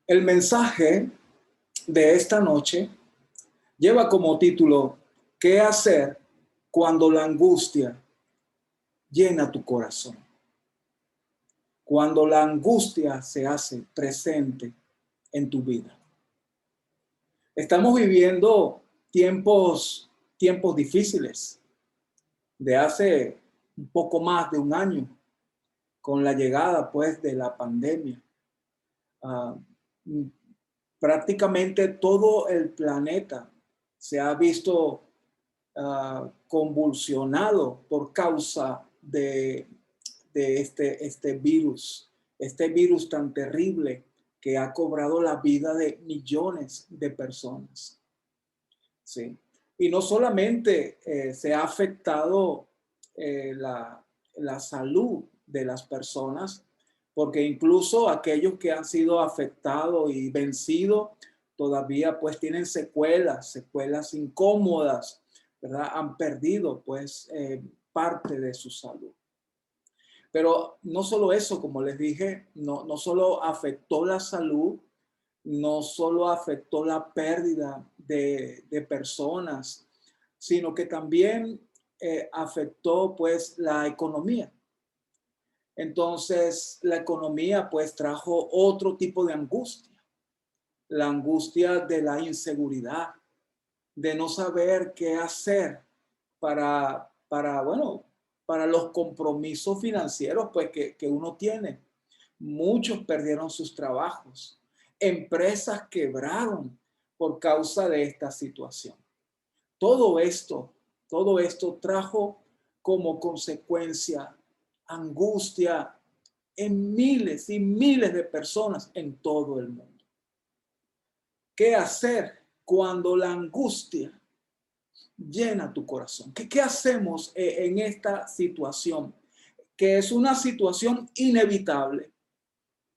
El mensaje de esta noche lleva como título ¿Qué hacer cuando la angustia llena tu corazón? Cuando la angustia se hace presente en tu vida. Estamos viviendo tiempos difíciles de hace un poco más de un año con la llegada pues de la pandemia. Uh, Prácticamente todo el planeta se ha visto convulsionado por causa de este virus tan terrible que ha cobrado la vida de millones de personas. ¿Sí? Y no solamente se ha afectado la salud de las personas, porque incluso aquellos que han sido afectados y vencidos todavía pues tienen secuelas incómodas, ¿verdad? Han perdido pues parte de su salud. Pero no solo eso, como les dije, no solo afectó la salud, no solo afectó la pérdida de personas, sino que también afectó pues la economía. Entonces la economía pues trajo otro tipo de angustia, la angustia de la inseguridad, de no saber qué hacer para los compromisos financieros pues que uno tiene. Muchos perdieron sus trabajos, empresas quebraron por causa de esta situación. Todo esto trajo como consecuencia angustia en miles y miles de personas en todo el mundo. ¿Qué hacer cuando la angustia llena tu corazón? ¿Qué hacemos en esta situación? Que es una situación inevitable.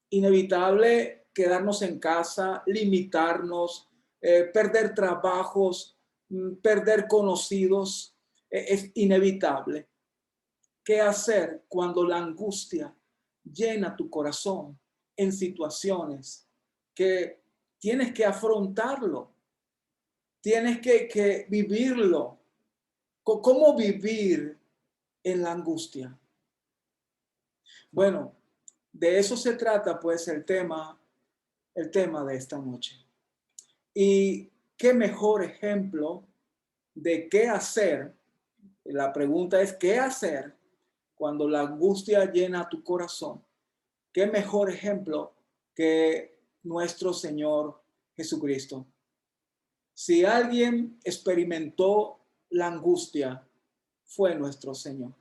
Inevitable quedarnos en casa, limitarnos, perder trabajos, perder conocidos. Es inevitable. ¿Qué hacer cuando la angustia llena tu corazón en situaciones que tienes que afrontarlo? Tienes que vivirlo. ¿Cómo vivir en la angustia? Bueno, de eso se trata pues el tema de esta noche. Y qué mejor ejemplo de qué hacer. La pregunta es ¿qué hacer cuando la angustia llena tu corazón? ¿Qué mejor ejemplo que nuestro Señor Jesucristo? Si alguien experimentó la angustia, fue nuestro Señor.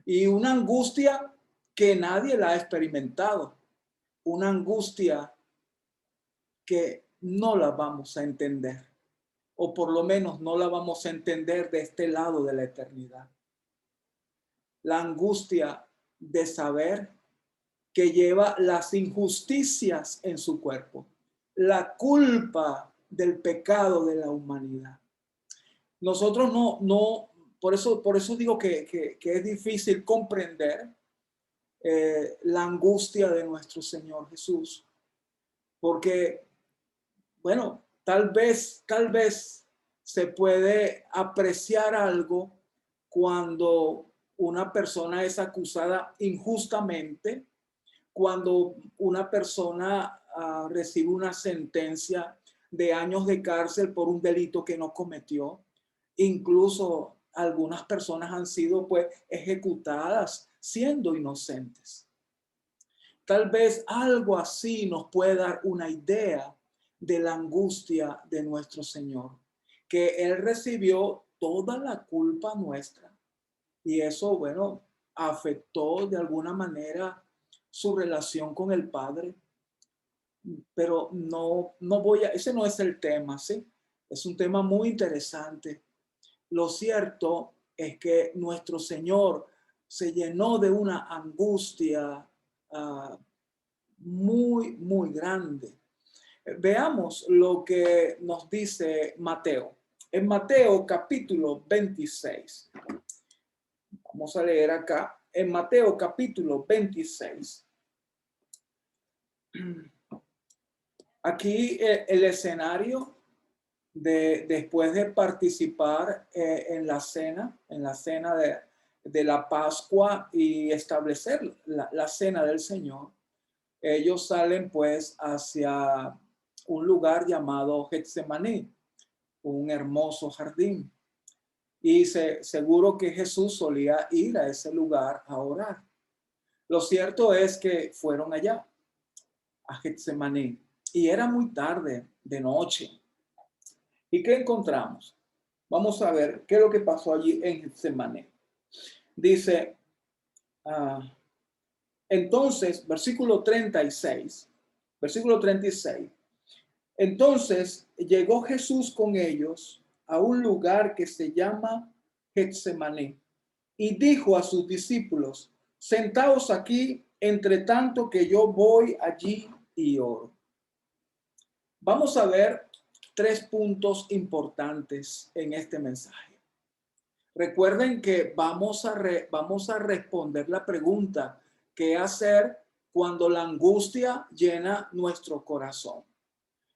Y una angustia que nadie la ha experimentado. Una angustia que no la vamos a entender. O por lo menos no la vamos a entender de este lado de la eternidad. La angustia de saber que lleva las injusticias en su cuerpo, la culpa del pecado de la humanidad. Nosotros por eso digo que es difícil comprender la angustia de nuestro Señor Jesús, porque, bueno, tal vez se puede apreciar algo cuando una persona es acusada injustamente, cuando una persona recibe una sentencia de años de cárcel por un delito que no cometió. Incluso algunas personas han sido pues ejecutadas siendo inocentes. Tal vez algo así nos puede dar una idea de la angustia de nuestro Señor, que Él recibió toda la culpa nuestra y eso, bueno, afectó de alguna manera su relación con el Padre, pero no ese no es el tema, ¿sí? Es un tema muy interesante. Lo cierto es que nuestro Señor se llenó de una angustia muy grande. Veamos lo que nos dice Mateo. En Mateo capítulo 26. Vamos a leer acá. En Mateo capítulo 26. Aquí el escenario después de participar en la cena de la Pascua y establecer la cena del Señor, ellos salen pues hacia un lugar llamado Getsemaní, un hermoso jardín. Y seguro que Jesús solía ir a ese lugar a orar. Lo cierto es que fueron allá, a Getsemaní, y era muy tarde, de noche. ¿Y qué encontramos? Vamos a ver qué es lo que pasó allí en Getsemaní. Dice, entonces, versículo 36, entonces llegó Jesús con ellos a un lugar que se llama Getsemaní y dijo a sus discípulos, sentaos aquí entre tanto que yo voy allí y oro. Vamos a ver 3 puntos importantes en este mensaje. Recuerden que vamos a responder la pregunta, ¿qué hacer cuando la angustia llena nuestro corazón?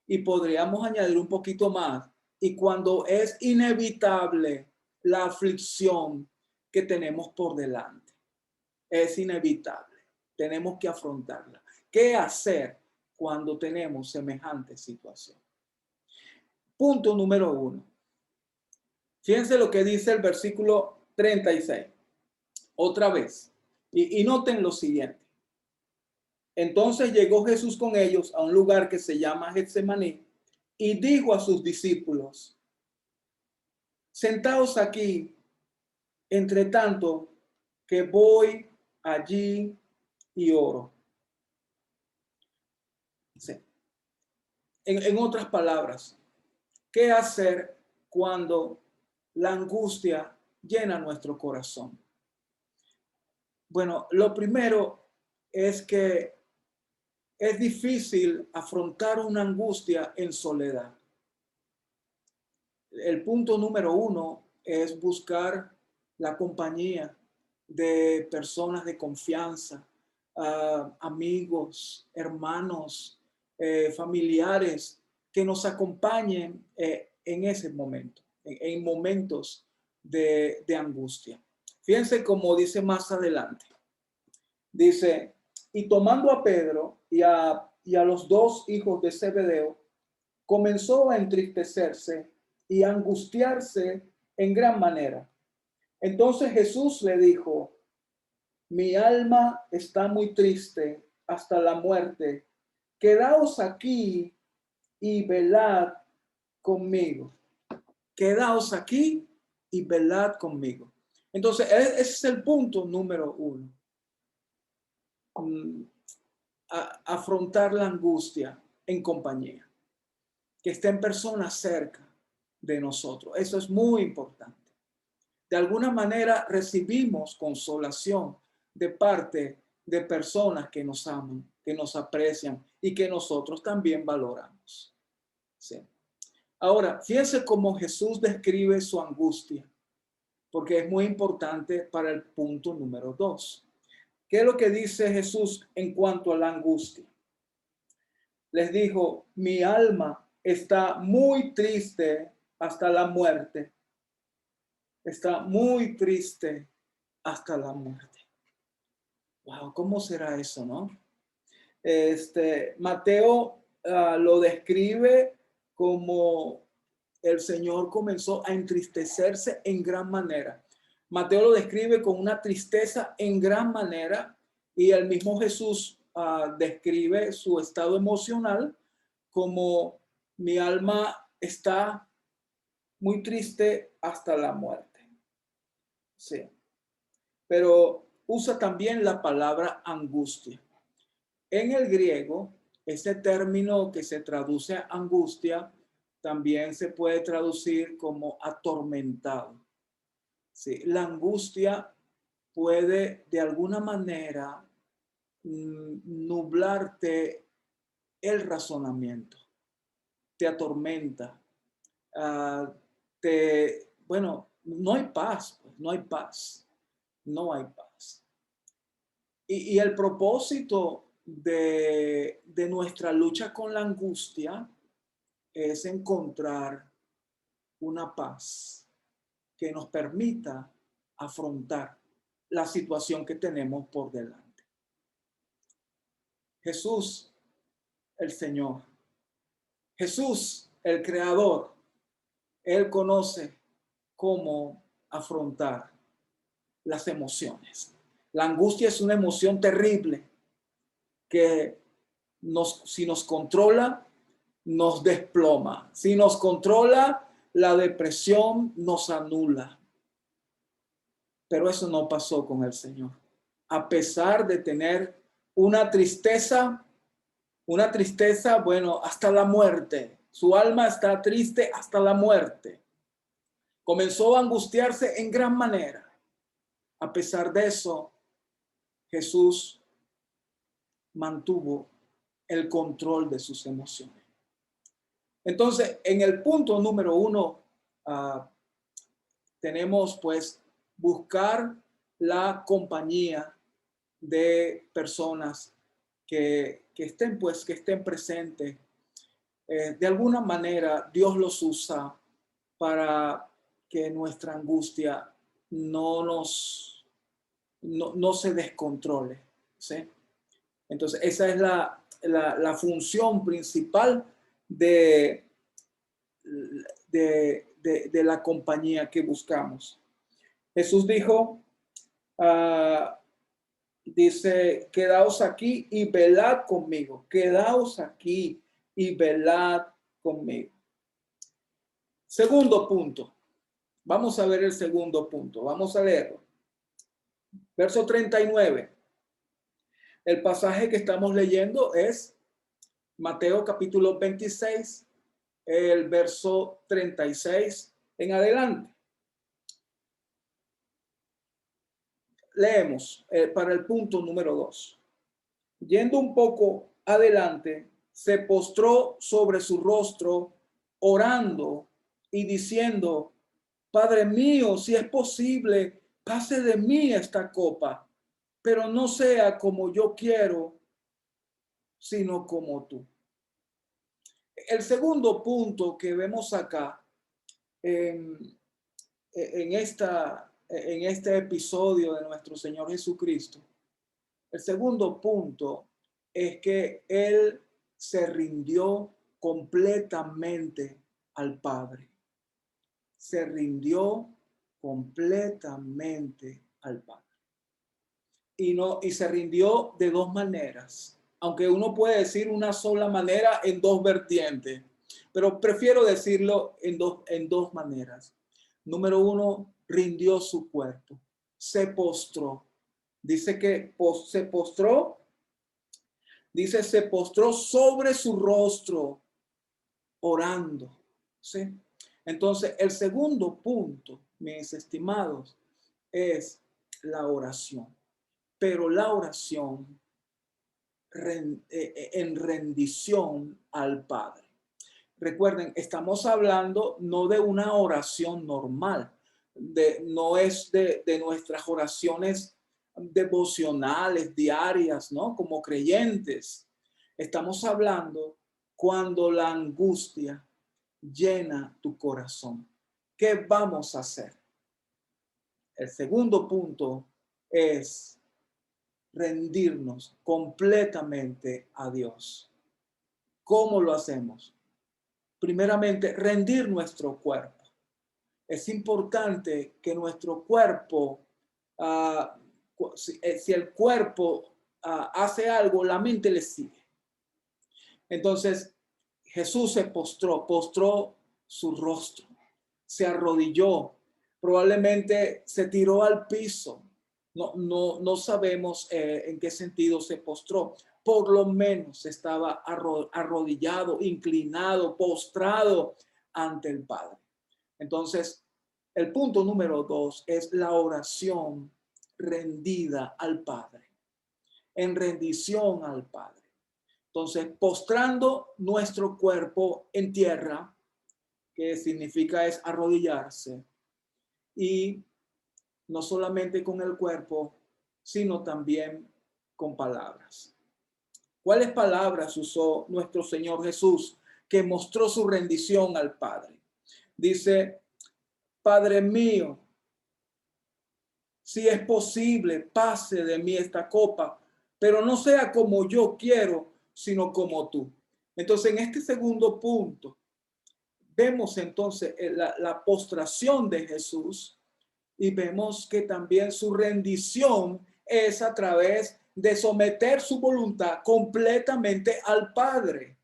Y podríamos añadir un poquito más, y cuando es inevitable la aflicción que tenemos por delante. Es inevitable, tenemos que afrontarla. ¿Qué hacer cuando tenemos semejante situación? Punto número 1. Fíjense lo que dice el versículo 36. Otra vez. Y noten lo siguiente. Entonces llegó Jesús con ellos a un lugar que se llama Getsemaní y dijo a sus discípulos, sentaos aquí, entre tanto que voy allí y oro. Sí. En otras palabras, ¿qué hacer cuando la angustia llena nuestro corazón? Bueno, lo primero es que es difícil afrontar una angustia en soledad. El punto número 1 es buscar la compañía de personas de confianza, amigos, hermanos, familiares que nos acompañen en ese momento, en momentos de angustia. Fíjense cómo dice más adelante. Dice, y tomando a Pedro y a los 2 hijos de Zebedeo, comenzó a entristecerse y a angustiarse en gran manera. Entonces Jesús le dijo, mi alma está muy triste hasta la muerte. Quedaos aquí y velad conmigo. Quedaos aquí y velad conmigo. Entonces, ese es el punto número 1. Afrontar la angustia en compañía. Que estén personas cerca de nosotros. Eso es muy importante. De alguna manera recibimos consolación de parte de personas que nos aman, que nos aprecian y que nosotros también valoramos. Sí. Ahora, fíjense cómo Jesús describe su angustia, porque es muy importante para el punto número 2. ¿Qué es lo que dice Jesús en cuanto a la angustia? Les dijo, mi alma está muy triste hasta la muerte. Está muy triste hasta la muerte. Wow, ¿cómo será eso, no? Mateo lo describe como el Señor comenzó a entristecerse en gran manera. Mateo lo describe con una tristeza en gran manera y el mismo Jesús describe su estado emocional como mi alma está muy triste hasta la muerte. Sí. Pero usa también la palabra angustia. En el griego, ese término que se traduce a angustia también se puede traducir como atormentado. Sí, la angustia puede de alguna manera nublarte el razonamiento, te atormenta, bueno, no hay paz, pues, no hay paz, no hay paz. Y el propósito de nuestra lucha con la angustia es encontrar una paz que nos permita afrontar la situación que tenemos por delante. Jesús, el Señor, Jesús, el Creador, Él conoce cómo afrontar las emociones. La angustia es una emoción terrible que si nos controla, nos desploma. Si nos controla, la depresión nos anula. Pero eso no pasó con el Señor. A pesar de tener una tristeza, bueno, hasta la muerte. Su alma está triste hasta la muerte. Comenzó a angustiarse en gran manera. A pesar de eso, Jesús mantuvo el control de sus emociones. Entonces, en el punto número 1, tenemos pues buscar la compañía de personas que estén presentes. De alguna manera, Dios los usa para que nuestra angustia no se descontrole, ¿sí? Entonces, esa es la función principal de la compañía que buscamos. Jesús dijo, dice, quedaos aquí y velad conmigo. Quedaos aquí y velad conmigo. Segundo punto. Vamos a ver el segundo punto. Vamos a leerlo. Verso 39. El pasaje que estamos leyendo es Mateo capítulo 26, el verso 36 en adelante. Leemos para el punto número 2. Yendo un poco adelante, se postró sobre su rostro, orando y diciendo, Padre mío, si es posible, pase de mí esta copa, pero no sea como yo quiero, sino como tú. El segundo punto que vemos acá en este episodio de nuestro Señor Jesucristo, el segundo punto es que Él se rindió completamente al Padre. Se rindió completamente al Padre. Y se rindió de dos maneras. Aunque uno puede decir una sola manera en dos vertientes, pero prefiero decirlo en dos maneras. Número 1, rindió su cuerpo, se postró. Dice que se postró, se postró sobre su rostro, orando. ¿Sí? Entonces, el segundo punto, mis estimados, es la oración. Pero la oración en rendición al Padre. Recuerden, estamos hablando no de una oración normal, no es de nuestras oraciones devocionales diarias, ¿no? Como creyentes. Estamos hablando cuando la angustia llena tu corazón. ¿Qué vamos a hacer? El segundo punto es rendirnos completamente a Dios. ¿Cómo lo hacemos? Primeramente, rendir nuestro cuerpo. Es importante que nuestro cuerpo, si el cuerpo hace algo, la mente le sigue. Entonces, Jesús se postró su rostro, se arrodilló, probablemente se tiró al piso. No sabemos en qué sentido se postró. Por lo menos estaba arrodillado, inclinado, postrado ante el Padre. Entonces, el punto número 2 es la oración rendida al Padre, en rendición al Padre. Entonces, postrando nuestro cuerpo en tierra, que significa es arrodillarse, y no solamente con el cuerpo, sino también con palabras. ¿Cuáles palabras usó nuestro Señor Jesús que mostró su rendición al Padre? Dice, Padre mío, si es posible, pase de mí esta copa, pero no sea como yo quiero, sino como tú. Entonces, en este segundo punto, vemos entonces la postración de Jesús y vemos que también su rendición es a través de someter su voluntad completamente al Padre.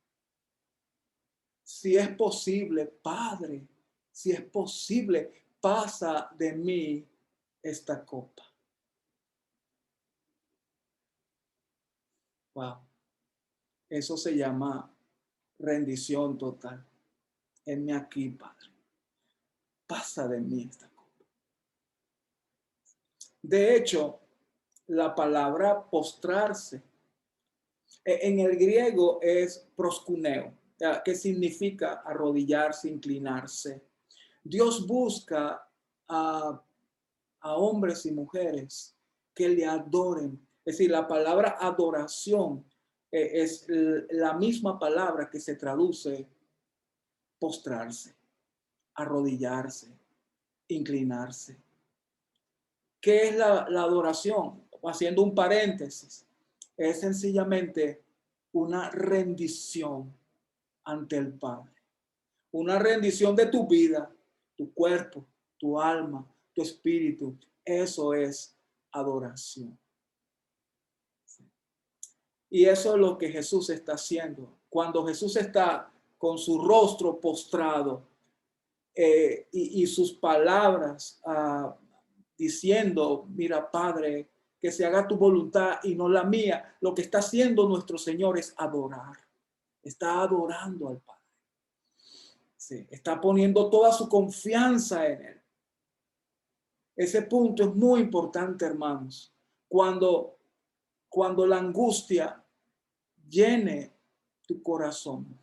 Si es posible, Padre, si es posible, pasa de mí esta copa. Wow. Eso se llama rendición total. Heme aquí, Padre. Pasa de mí esta copa. De hecho, la palabra postrarse en el griego es proskuneo, que significa arrodillarse, inclinarse. Dios busca a hombres y mujeres que le adoren. Es decir, la palabra adoración es la misma palabra que se traduce postrarse, arrodillarse, inclinarse. ¿Qué es la adoración? Haciendo un paréntesis, es sencillamente una rendición ante el Padre. Una rendición de tu vida, tu cuerpo, tu alma, tu espíritu. Eso es adoración. Y eso es lo que Jesús está haciendo. Cuando Jesús está con su rostro postrado y sus palabras diciendo, mira, Padre, que se haga tu voluntad y no la mía. Lo que está haciendo nuestro Señor es adorar. Está adorando al Padre. Sí, está poniendo toda su confianza en Él. Ese punto es muy importante, hermanos. Cuando la angustia llene tu corazón,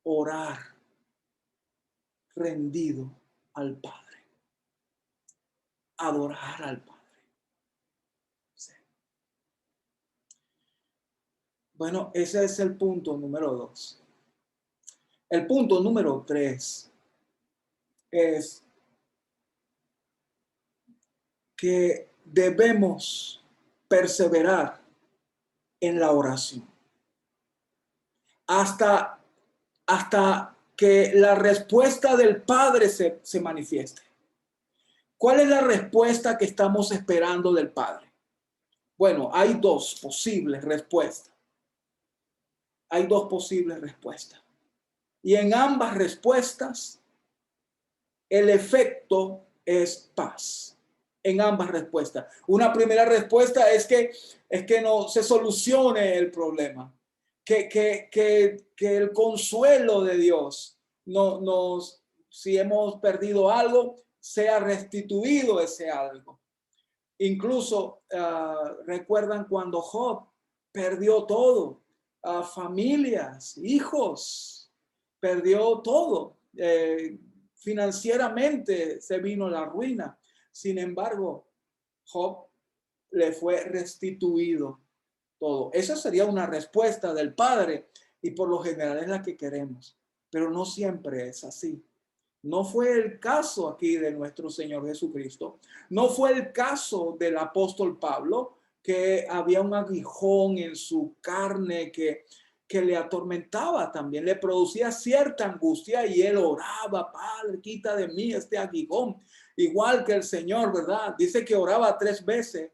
orar rendido al Padre, adorar al Padre. Sí. Bueno, ese es el punto número 2. El punto número 3 es que debemos perseverar en la oración hasta que la respuesta del Padre se manifieste. ¿Cuál es la respuesta que estamos esperando del Padre? Bueno, hay dos posibles respuestas. Hay dos posibles respuestas. Y en ambas respuestas, el efecto es paz. En ambas respuestas. Una primera respuesta es que no se solucione el problema. Que el consuelo de Dios si hemos perdido algo, sea restituido ese algo. Incluso recuerdan cuando Job perdió todo, familias, hijos, perdió todo. Financieramente se vino la ruina. Sin embargo, Job le fue restituido todo. Esa sería una respuesta del Padre y por lo general es la que queremos, pero no siempre es así. No fue el caso aquí de nuestro Señor Jesucristo. No fue el caso del apóstol Pablo, que había un aguijón en su carne que le atormentaba también, le producía cierta angustia y él oraba, Padre, quita de mí este aguijón. Igual que el Señor, ¿verdad? Dice que oraba 3 veces.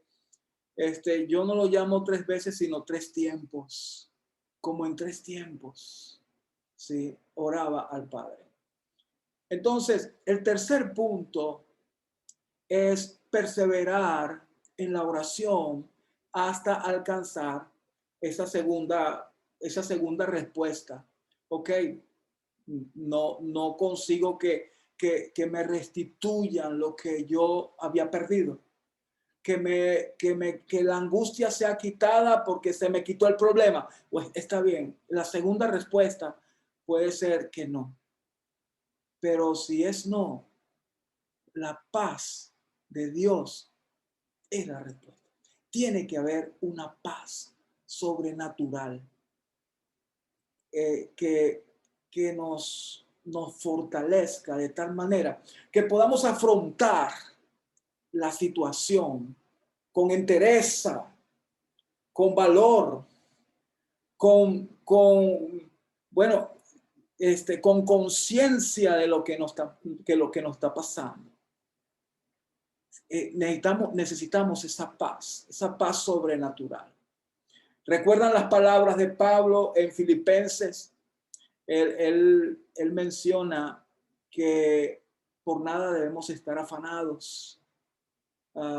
Yo no lo llamo 3 veces, sino 3 tiempos. Como en 3 tiempos. Sí, oraba al Padre. Entonces, el tercer punto es perseverar en la oración hasta alcanzar esa segunda respuesta. Ok, no consigo que me restituyan lo que yo había perdido. Que la angustia sea quitada porque se me quitó el problema. Pues está bien. La segunda respuesta puede ser que no. Pero si es no, la paz de Dios es la respuesta. Tiene que haber una paz sobrenatural que nos fortalezca de tal manera que podamos afrontar la situación con entereza, con valor, bueno, con conciencia de lo que nos está pasando. Necesitamos esa paz sobrenatural. ¿Recuerdan las palabras de Pablo en Filipenses? Él menciona que por nada debemos estar afanados,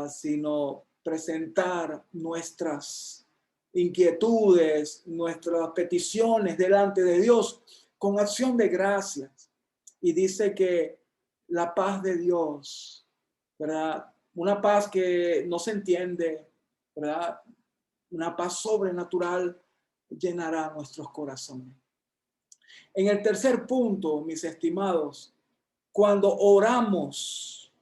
sino presentar nuestras inquietudes, nuestras peticiones delante de Dios con acción de gracias. Y dice que la paz de Dios, ¿verdad? Una paz que no se entiende, ¿verdad? Una paz sobrenatural llenará nuestros corazones. En el tercer punto, mis estimados, cuando oramos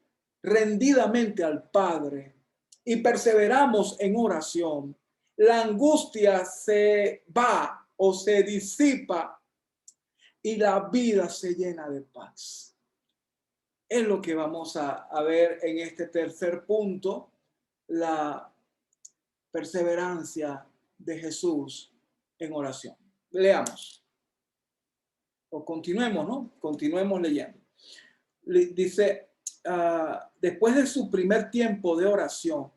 rendidamente al Padre y perseveramos en oración, la angustia se va o se disipa y la vida se llena de paz. Es lo que vamos a ver en este tercer punto, la perseverancia de Jesús en oración. Leamos. O continuemos, ¿no? Continuemos leyendo. Dice, después de su primer tiempo de oración,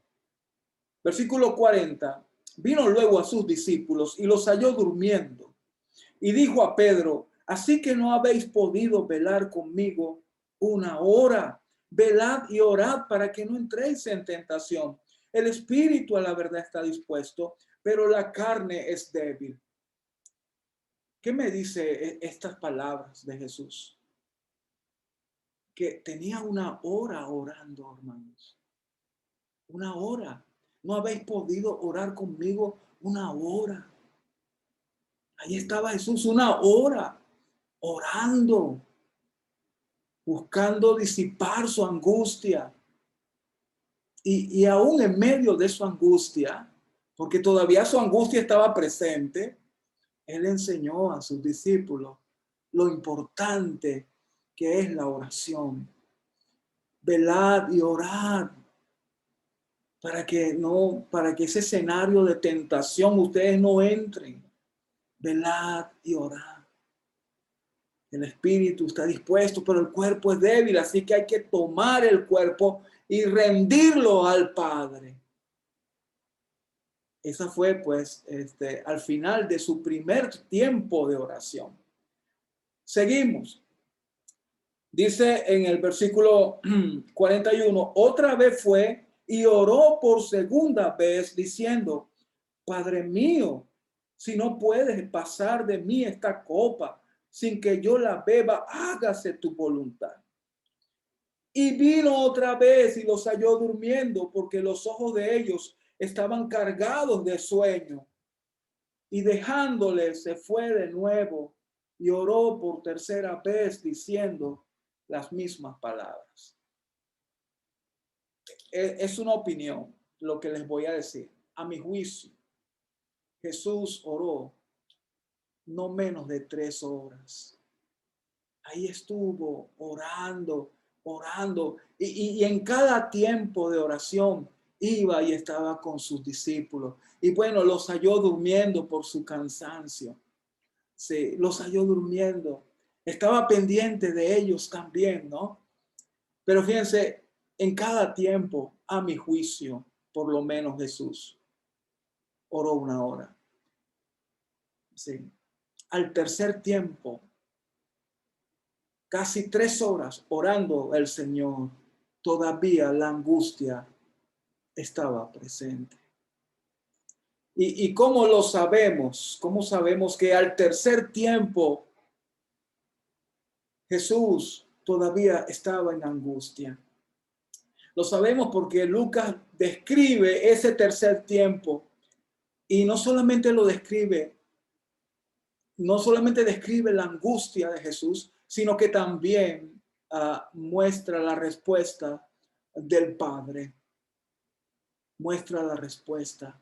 versículo 40, vino luego a sus discípulos y los halló durmiendo. Y dijo a Pedro, así que no habéis podido velar conmigo una hora. Velad y orad para que no entréis en tentación. El espíritu a la verdad está dispuesto, pero la carne es débil. ¿Qué me dice estas palabras de Jesús? Que tenía una hora orando, hermanos. Una hora. No habéis podido orar conmigo una hora. Ahí estaba Jesús una hora orando, buscando disipar su angustia. Y aún en medio de su angustia, porque todavía su angustia estaba presente, Él enseñó a sus discípulos lo importante que es la oración. Velad y orad para que ese escenario de tentación ustedes no entren. Velad y orad. El espíritu está dispuesto, pero el cuerpo es débil, así que hay que tomar el cuerpo y rendirlo al Padre. Esa fue, pues, al final de su primer tiempo de oración. Seguimos. Dice en el versículo 41, otra vez fue y oró por segunda vez diciendo, Padre mío, si no puedes pasar de mí esta copa sin que yo la beba, hágase tu voluntad. Y vino otra vez y los halló durmiendo porque los ojos de ellos estaban cargados de sueño. Y dejándole se fue de nuevo y oró por tercera vez diciendo las mismas palabras. Es una opinión lo que les voy a decir. A mi juicio, Jesús oró no menos de 3 horas. Ahí estuvo orando. Y en cada tiempo de oración iba y estaba con sus discípulos. Y bueno, los halló durmiendo por su cansancio. Sí, los halló durmiendo. Estaba pendiente de ellos también, ¿no? Pero fíjense, en cada tiempo, a mi juicio, por lo menos Jesús oró 1 hora. Sí. Al tercer tiempo, casi 3 horas orando el Señor, todavía la angustia estaba presente. ¿Y cómo lo sabemos? ¿Cómo sabemos que al tercer tiempo Jesús todavía estaba en angustia? Lo sabemos porque Lucas describe ese tercer tiempo y no solamente describe la angustia de Jesús, sino que también muestra la respuesta del Padre. Muestra la respuesta.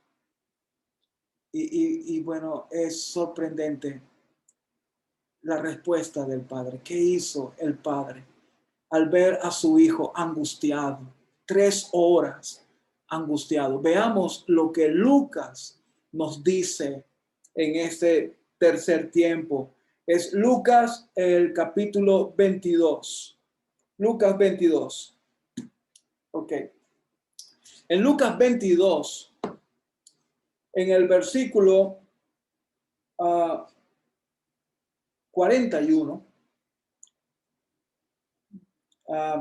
Y bueno, es sorprendente la respuesta del padre. ¿Qué hizo el padre al ver a su hijo angustiado? 3 horas angustiado. Veamos lo que Lucas nos dice en este tercer tiempo. Es Lucas, el capítulo 22. Lucas 22. Ok. En Lucas 22, en el versículo 41,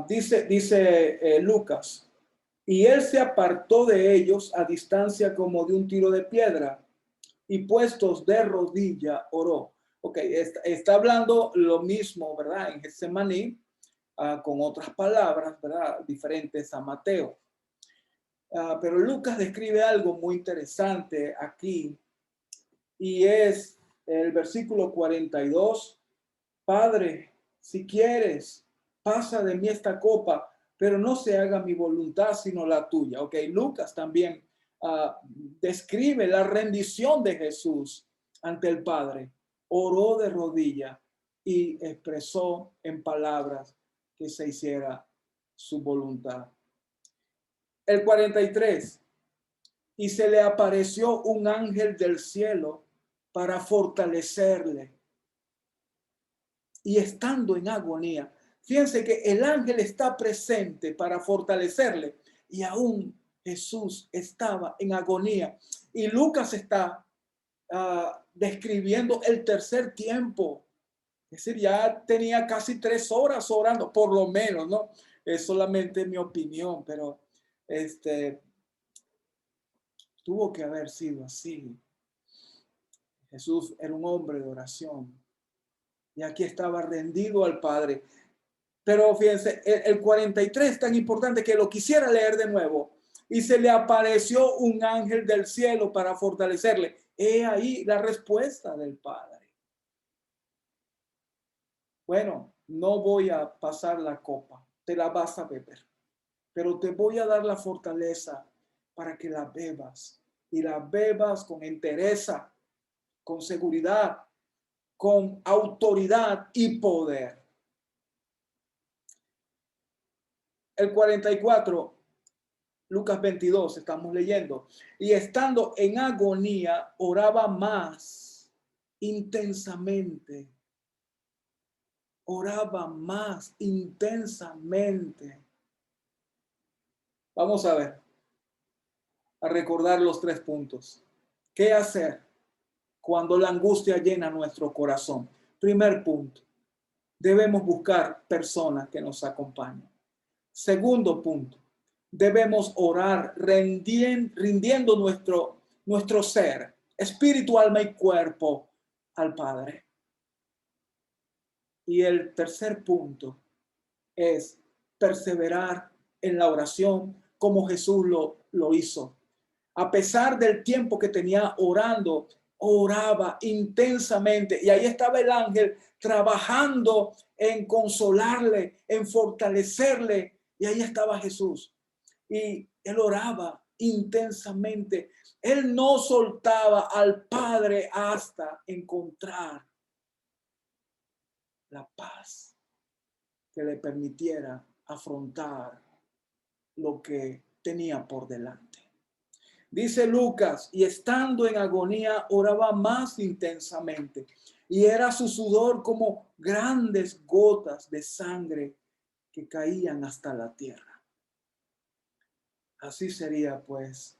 dice Lucas, y él se apartó de ellos a distancia como de un tiro de piedra, y puestos de rodilla oró. Ok, está hablando lo mismo, ¿verdad? En Getsemaní, con otras palabras, ¿verdad? Diferentes a Mateo. Pero Lucas describe algo muy interesante aquí, y es el versículo 42. Padre, si quieres, pasa de mí esta copa, pero no se haga mi voluntad sino la tuya. Ok, Lucas también describe la rendición de Jesús ante el Padre. Oró de rodilla y expresó en palabras que se hiciera su voluntad. El 43. Y se le apareció un ángel del cielo para fortalecerle. Y estando en agonía, fíjense que el ángel está presente para fortalecerle y aún Jesús estaba en agonía. Y Lucas está describiendo el tercer tiempo. Es decir, ya tenía casi 3 horas orando, por lo menos, ¿no? Es solamente mi opinión, pero tuvo que haber sido así. Jesús era un hombre de oración y aquí estaba rendido al Padre. Pero fíjense, el 43 es tan importante que lo quisiera leer de nuevo. Y se le apareció un ángel del cielo para fortalecerle. He ahí la respuesta del Padre. Bueno, no voy a pasar la copa, te la vas a beber, pero te voy a dar la fortaleza para que la bebas y la bebas con entereza, con seguridad, con autoridad y poder. El 44, Lucas 22, estamos leyendo. Y estando en agonía, oraba más intensamente. Oraba más intensamente. Vamos a ver, a recordar los 3 puntos. ¿Qué hacer cuando la angustia llena nuestro corazón? Primer punto, debemos buscar personas que nos acompañen. Segundo punto, debemos orar rindiendo nuestro ser, espíritu, alma y cuerpo al Padre. Y el tercer punto es perseverar en la oración como Jesús lo hizo. A pesar del tiempo que tenía orando, oraba intensamente y ahí estaba el ángel trabajando en consolarle, en fortalecerle, y ahí estaba Jesús. Y él oraba intensamente. Él no soltaba al Padre hasta encontrar la paz que le permitiera afrontar lo que tenía por delante. Dice Lucas, y estando en agonía, oraba más intensamente, y era su sudor como grandes gotas de sangre que caían hasta la tierra. Así sería, pues,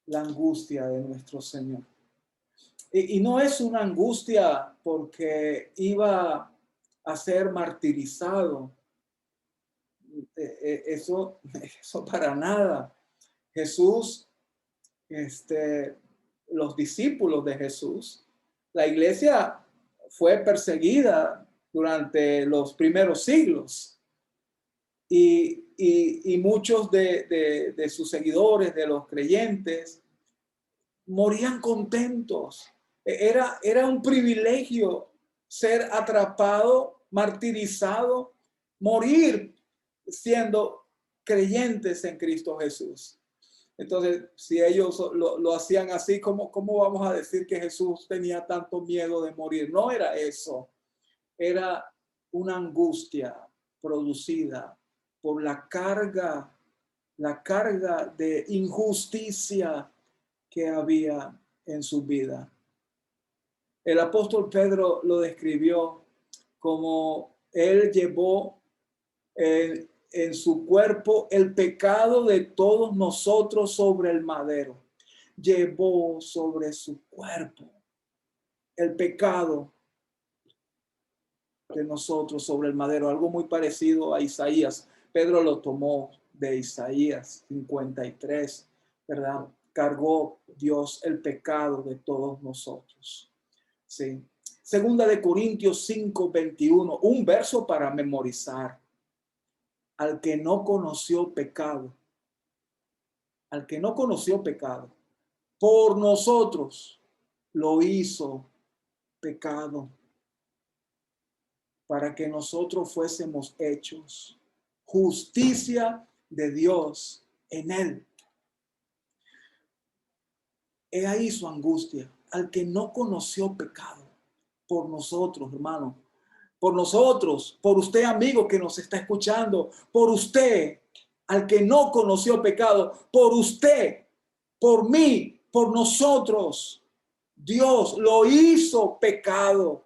la angustia de nuestro Señor. Y no es una angustia porque iba a ser martirizado. Eso para nada. Jesús, los discípulos de Jesús, la iglesia fue perseguida durante los primeros siglos y muchos de sus seguidores, de los creyentes, morían contentos. Era un privilegio ser atrapado, martirizado, morir siendo creyentes en Cristo Jesús. Entonces, si ellos lo hacían así, ¿cómo vamos a decir que Jesús tenía tanto miedo de morir? No era eso, era una angustia producida por la carga de injusticia que había en su vida. El apóstol Pedro lo describió como él llevó en su cuerpo el pecado de todos nosotros sobre el madero. Llevó sobre su cuerpo el pecado de nosotros sobre el madero. Algo muy parecido a Isaías. Pedro lo tomó de Isaías 53, ¿verdad? Cargó Dios el pecado de todos nosotros. Sí. Segunda de Corintios 5:21, un verso para memorizar. Al que no conoció pecado, al que no conoció pecado, por nosotros lo hizo pecado, para que nosotros fuésemos hechos justicia de Dios en él. He ahí su angustia, al que no conoció pecado, por nosotros, hermano, por nosotros, por usted, amigo que nos está escuchando, por usted, al que no conoció pecado, por usted, por mí, por nosotros. Dios lo hizo pecado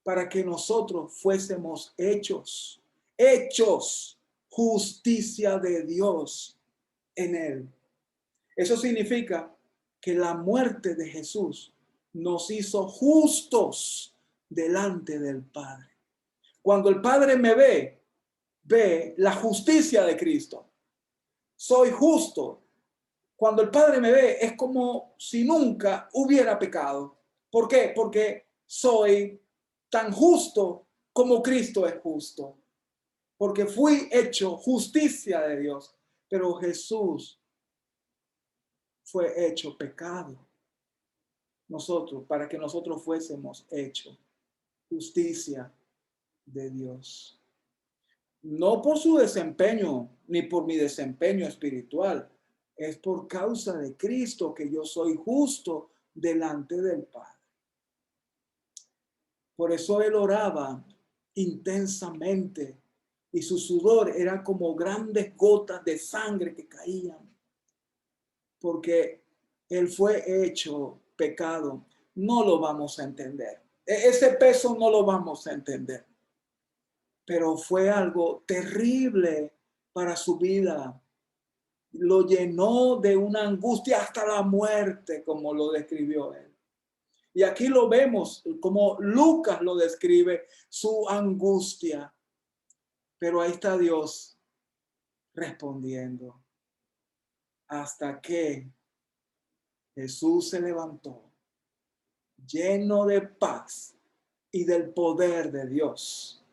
para que nosotros fuésemos hechos justicia de Dios en él. Eso significa que la muerte de Jesús nos hizo justos delante del Padre. Cuando el Padre me ve la justicia de Cristo. Soy justo. Cuando el Padre me ve, es como si nunca hubiera pecado. ¿Por qué? Porque soy tan justo como Cristo es justo. Porque fui hecho justicia de Dios. Pero Jesús fue hecho pecado. Para que nosotros fuésemos hecho justicia de Dios. No por su desempeño, ni por mi desempeño espiritual. Es por causa de Cristo que yo soy justo delante del Padre. Por eso él oraba intensamente y su sudor era como grandes gotas de sangre que caían. Porque él fue hecho pecado. No lo vamos a entender. Ese peso no lo vamos a entender. Pero fue algo terrible para su vida. Lo llenó de una angustia hasta la muerte, como lo describió él. Y aquí lo vemos, como Lucas lo describe, su angustia. Pero ahí está Dios respondiendo. Hasta que Jesús se levantó, lleno de paz y del poder de Dios.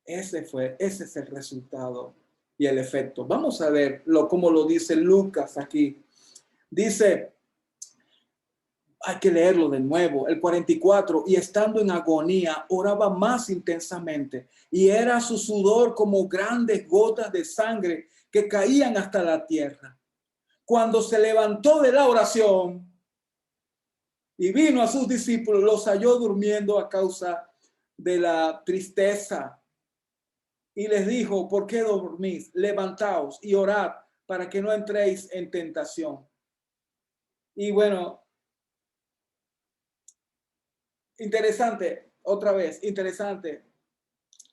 Ese es el resultado y el efecto. Vamos a ver cómo lo dice Lucas aquí. Dice, hay que leerlo de nuevo, el 44, y estando en agonía, oraba más intensamente, y era su sudor como grandes gotas de sangre que caían hasta la tierra. Cuando se levantó de la oración y vino a sus discípulos, los halló durmiendo a causa de la tristeza. Y les dijo, ¿por qué dormís? Levantaos y orad para que no entréis en tentación. Y bueno, interesante, otra vez, interesante.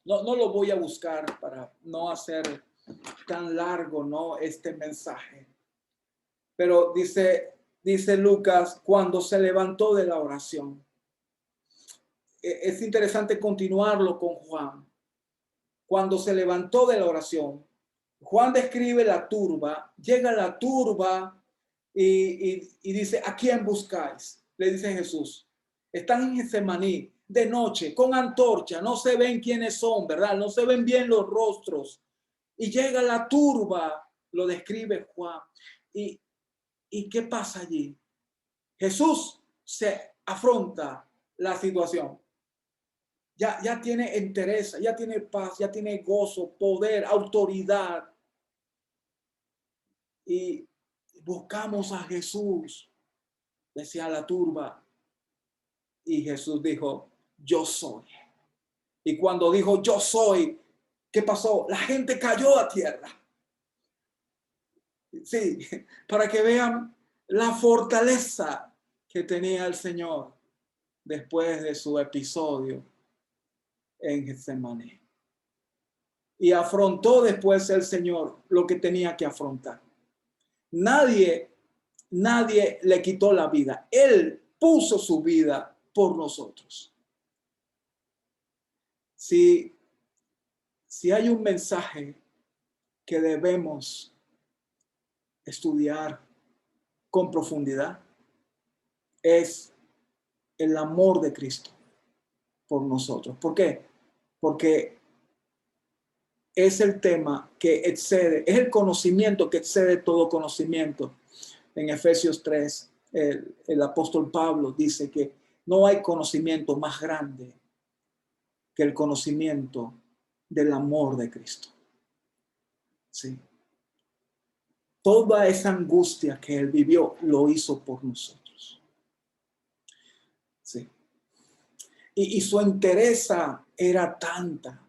No lo voy a buscar para no hacer tan largo, ¿no? Este mensaje. Pero dice Lucas, cuando se levantó de la oración. Es interesante continuarlo con Juan. Cuando se levantó de la oración, Juan describe la turba, llega la turba y dice, ¿a quién buscáis? Le dice Jesús. Están en Getsemaní de noche, con antorcha, no se ven quiénes son, ¿verdad? No se ven bien los rostros. Y llega la turba, lo describe Juan. ¿Y qué pasa allí? Jesús se afronta la situación. Ya tiene entereza, ya tiene paz, ya tiene gozo, poder, autoridad. y buscamos a Jesús, decía la turba. Y Jesús dijo, yo soy. Y cuando dijo, yo soy, ¿qué pasó? La gente cayó a tierra. Sí, para que vean la fortaleza que tenía el Señor después de su episodio en Getsemaní. Y afrontó después el Señor lo que tenía que afrontar. Nadie le quitó la vida. Él puso su vida por nosotros. Si hay un mensaje que debemos estudiar con profundidad, es el amor de Cristo por nosotros. ¿Por qué? Porque es el tema que excede, es el conocimiento que excede todo conocimiento. En Efesios 3, el apóstol Pablo dice que no hay conocimiento más grande que el conocimiento del amor de Cristo. Sí. Toda esa angustia que él vivió lo hizo por nosotros. Sí. Y su entereza era tanta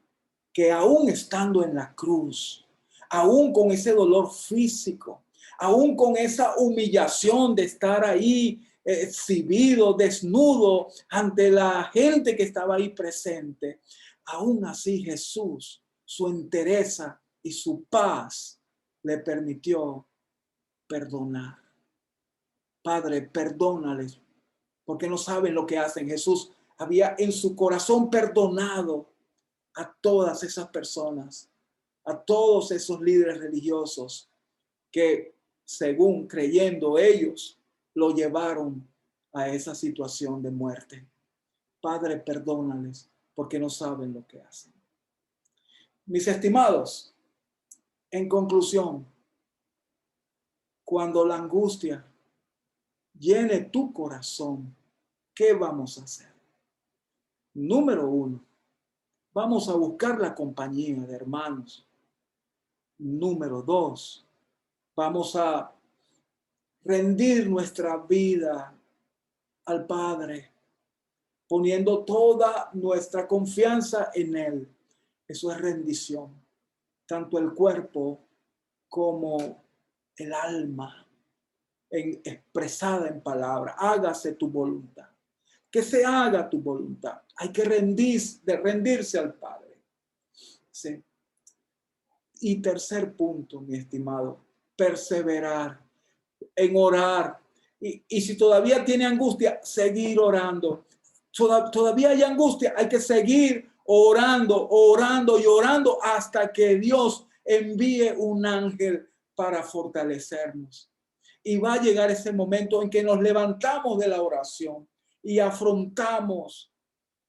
que aún estando en la cruz, aún con ese dolor físico, aún con esa humillación de estar ahí exhibido, desnudo ante la gente que estaba ahí presente, aún así Jesús, su entereza y su paz le permitió perdonar. Padre, perdónales, porque no saben lo que hacen. Jesús había en su corazón perdonado a todas esas personas, a todos esos líderes religiosos que, según creyendo ellos, lo llevaron a esa situación de muerte. Padre, perdónales, porque no saben lo que hacen. Mis estimados, en conclusión, cuando la angustia llene tu corazón, ¿qué vamos a hacer? Número 1, vamos a buscar la compañía de hermanos. Número 2, vamos a rendir nuestra vida al Padre, poniendo toda nuestra confianza en Él. Eso es rendición, tanto el cuerpo como el alma, expresada en palabra. Hágase tu voluntad. Que se haga tu voluntad. Hay que rendirse al Padre. ¿Sí? Y tercer punto, mi estimado, perseverar en orar. Y si todavía tiene angustia, seguir orando. Todavía hay angustia, hay que seguir orando y orando hasta que Dios envíe un ángel para fortalecernos. Y va a llegar ese momento en que nos levantamos de la oración y afrontamos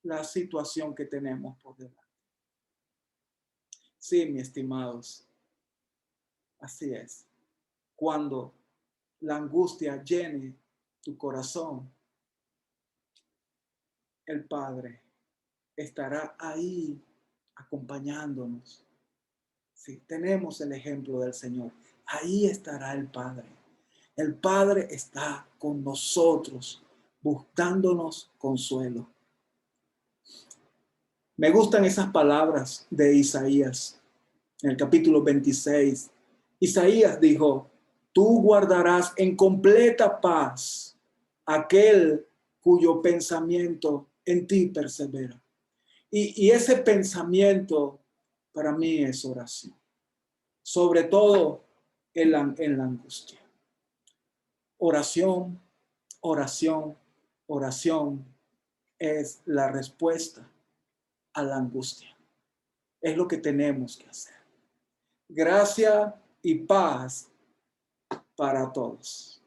la situación que tenemos por delante. Sí, mis estimados, así es. Cuando la angustia llene tu corazón, el Padre estará ahí acompañándonos. Si tenemos el ejemplo del Señor, ahí estará el Padre. El Padre está con nosotros, buscándonos consuelo. Me gustan esas palabras de Isaías, en el capítulo 26. Isaías dijo, tú guardarás en completa paz aquel cuyo pensamiento en ti persevera. Y ese pensamiento para mí es oración, sobre todo en la angustia. Oración, oración, oración es la respuesta a la angustia. Es lo que tenemos que hacer. Gracia y paz para todos.